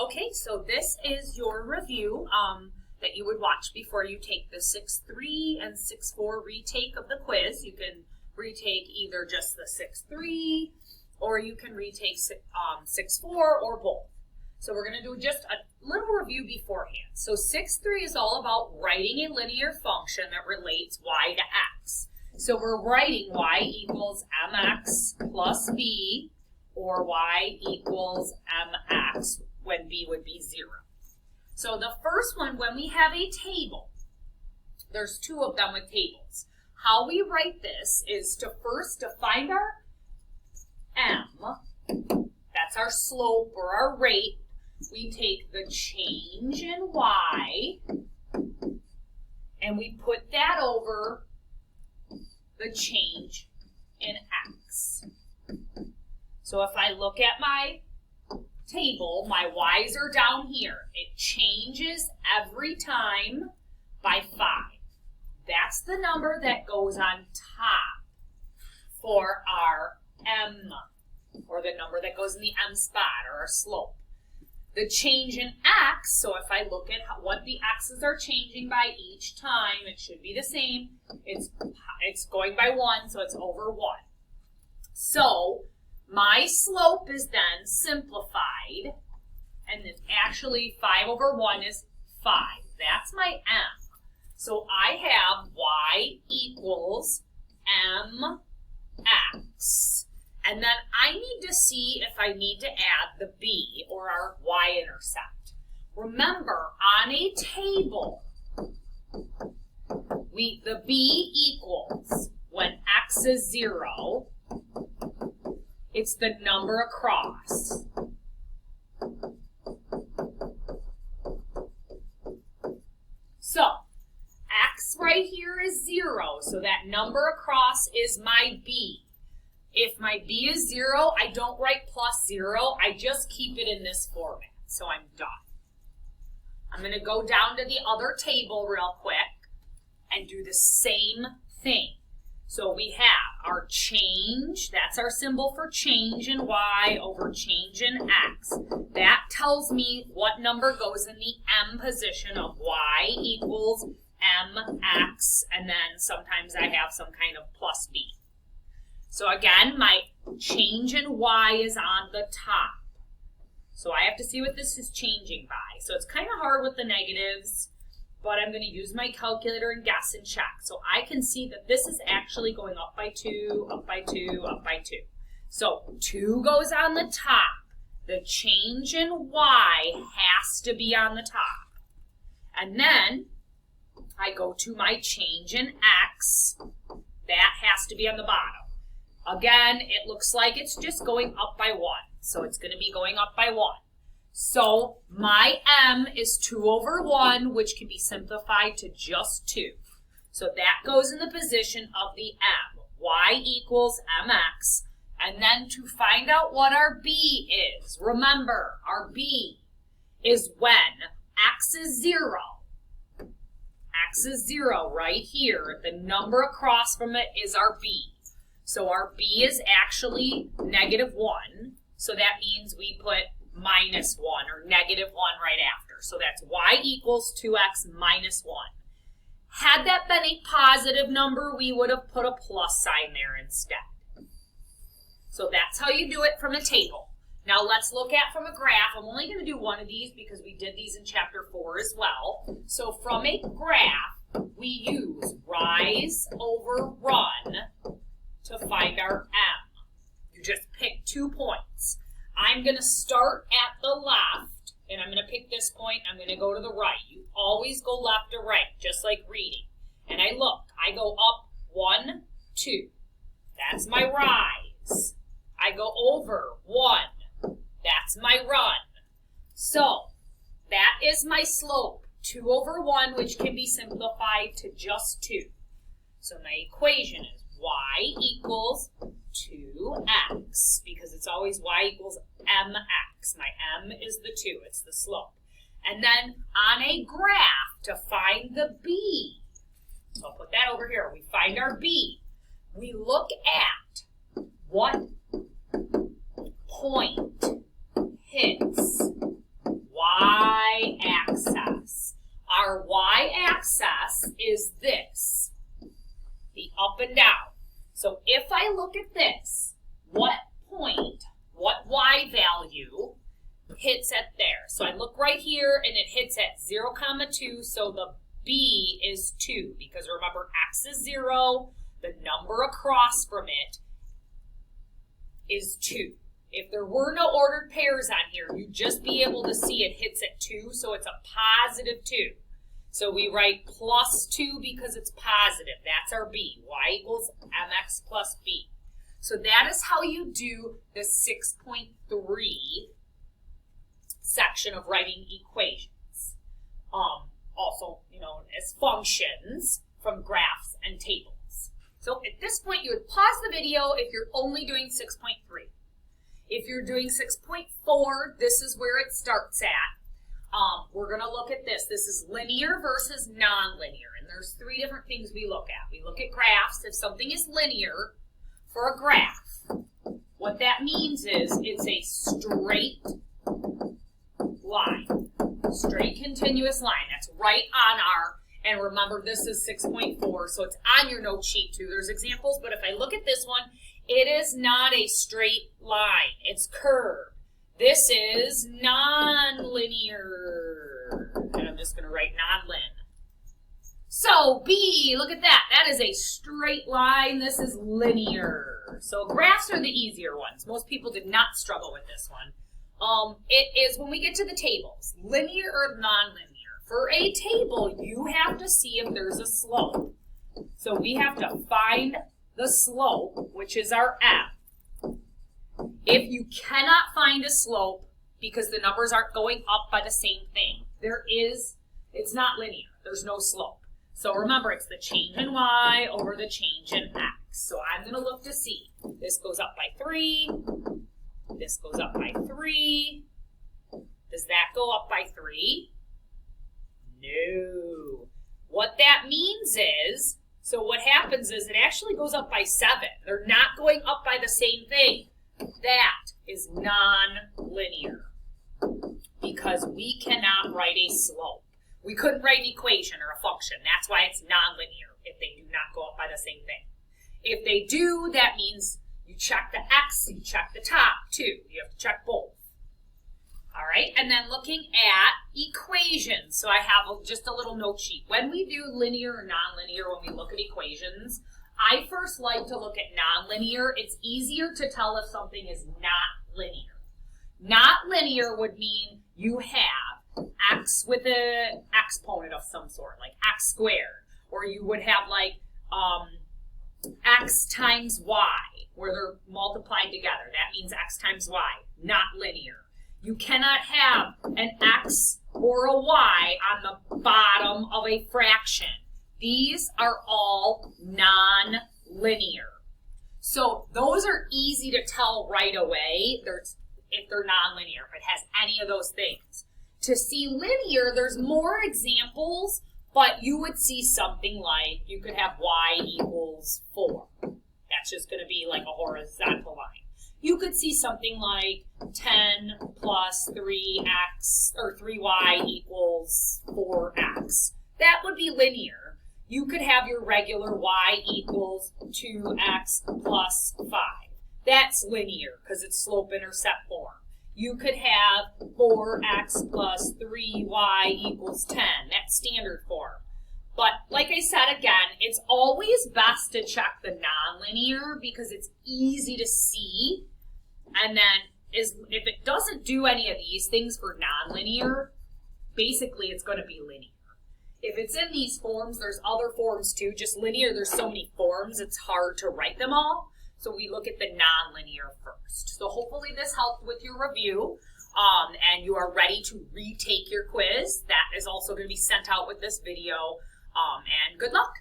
Okay, so this is your review that you would watch before you take the 6-3 and 6-4 retake of the quiz. You can retake either just the 6-3 or you can retake 6-4 or both. So we're going to do just a little review beforehand. So 6-3 is all about writing a linear function that relates y to x. So we're writing y equals mx plus b, or y equals mx when b would be 0. So the first one, when we have a table, there's two of them with tables. How we write this is to first define our m, that's our slope or our rate. We take the change in y and we put that over the change in x. So if I look at my table, my y's are down here. It changes every time by 5. That's the number that goes on top for our m, or the number that goes in the m spot, or our slope. The change in x, so if I look at what the x's are changing by each time, it should be the same. It's going by 1, so it's over 1. So my slope is then simplified, and it's actually 5 over 1 is 5. That's my m. So I have y equals mx. And then I need to see if I need to add the b, or our y-intercept. Remember, on a table, the b equals, when x is 0, it's the number across. So, x right here is 0, so that number across is my b. If my b is 0, I don't write plus 0, I just keep it in this format, so I'm done. I'm going to go down to the other table real quick and do the same thing. So we have our change, that's our symbol for change in y over change in x. That tells me what number goes in the m position of y equals mx, and then sometimes I have some kind of plus b. So again, my change in y is on the top. So I have to see what this is changing by. So it's kind of hard with the negatives, but I'm going to use my calculator and guess and check. So I can see that this is actually going up by 2, up by 2, up by 2. So 2 goes on the top. The change in y has to be on the top. And then I go to my change in x. That has to be on the bottom. Again, it looks like it's just going up by 1. So it's going to be going up by 1. So my m is 2 over 1, which can be simplified to just 2. So that goes in the position of the m. Y equals mx. And then to find out what our b is, remember, our b is when x is 0. X is 0 right here. The number across from it is our b. So our b is actually -1. So that means we put -1 or -1 right after. So that's y equals 2x minus 1. Had that been a positive number, we would have put a plus sign there instead. So that's how you do it from a table. Now let's look at from a graph. I'm only going to do one of these because we did these in chapter 4 as well. So from a graph, we use rise over run to find our m. You just pick 2 points. I'm going to start at the left, and I'm going to pick this point. I'm going to go to the right. You always go left or right, just like reading. And I look. I go up 1, 2. That's my rise. I go over 1. That's my run. So that is my slope, 2 over 1, which can be simplified to just 2. So my equation is y equals 2x, because it's always y equals mx. My m is the 2, it's the slope. And then on a graph, to find the b, so I'll put that over here, we find our b. We look at what point hits and down. So if I look at this, what point, what y value hits at there? So I look right here and it hits at 0, 2, so the b is 2, because remember x is 0, the number across from it is 2. If there were no ordered pairs on here, you'd just be able to see it hits at 2, so it's a positive 2. So we write plus 2 because it's positive. That's our b. Y equals mx plus b. So that is how you do the 6.3 section of writing equations. Also, known as functions from graphs and tables. So at this point, you would pause the video if you're only doing 6.3. If you're doing 6.4, this is where it starts at. We're going to look at this. This is linear versus nonlinear, and there's 3 different things we look at. We look at graphs. If something is linear for a graph, what that means is it's a straight line, straight continuous line. That's right on our, and remember this is 6.4, so it's on your note sheet too. There's examples, but if I look at this one, it is not a straight line. It's curved. This is non-linear, and I'm just going to write non-lin. So B, look at that. That is a straight line. This is linear. So graphs are the easier ones. Most people did not struggle with this one. It is when we get to the tables, linear or non-linear. For a table, you have to see if there's a slope. So we have to find the slope, which is our f. If you cannot find a slope because the numbers aren't going up by the same thing, it's not linear. There's no slope. So remember, it's the change in y over the change in x. So I'm going to look to see. This goes up by 3. This goes up by 3. Does that go up by 3? No. What that means is, so what happens is it actually goes up by 7. They're not going up by the same thing. That is non-linear because we cannot write a slope. We couldn't write an equation or a function. That's why it's non-linear if they do not go up by the same thing. If they do, that means you check the x, you check the top too. You have to check both. All right, and then looking at equations. So I have just a little note sheet. When we do linear or nonlinear, when we look at equations, I first like to look at nonlinear. It's easier to tell if something is not linear. Not linear would mean you have x with an exponent of some sort, like x squared. Or you would have like x times y, where they're multiplied together. That means x times y, not linear. You cannot have an x or a y on the bottom of a fraction. These are all non-linear. So those are easy to tell right away if they're non-linear, if it has any of those things. To see linear, there's more examples, but you would see something like, you could have y equals 4. That's just going to be like a horizontal line. You could see something like 10 plus 3x, or 3y equals 4x. That would be linear. You could have your regular y equals 2x plus 5. That's linear because it's slope-intercept form. You could have 4x plus 3y equals 10. That's standard form. But like I said again, it's always best to check the nonlinear because it's easy to see. And then if it doesn't do any of these things for nonlinear, basically it's going to be linear. If it's in these forms, there's other forms too. Just linear, there's so many forms, it's hard to write them all. So we look at the nonlinear first. So hopefully this helped with your review, and you are ready to retake your quiz. That is also going to be sent out with this video, and good luck.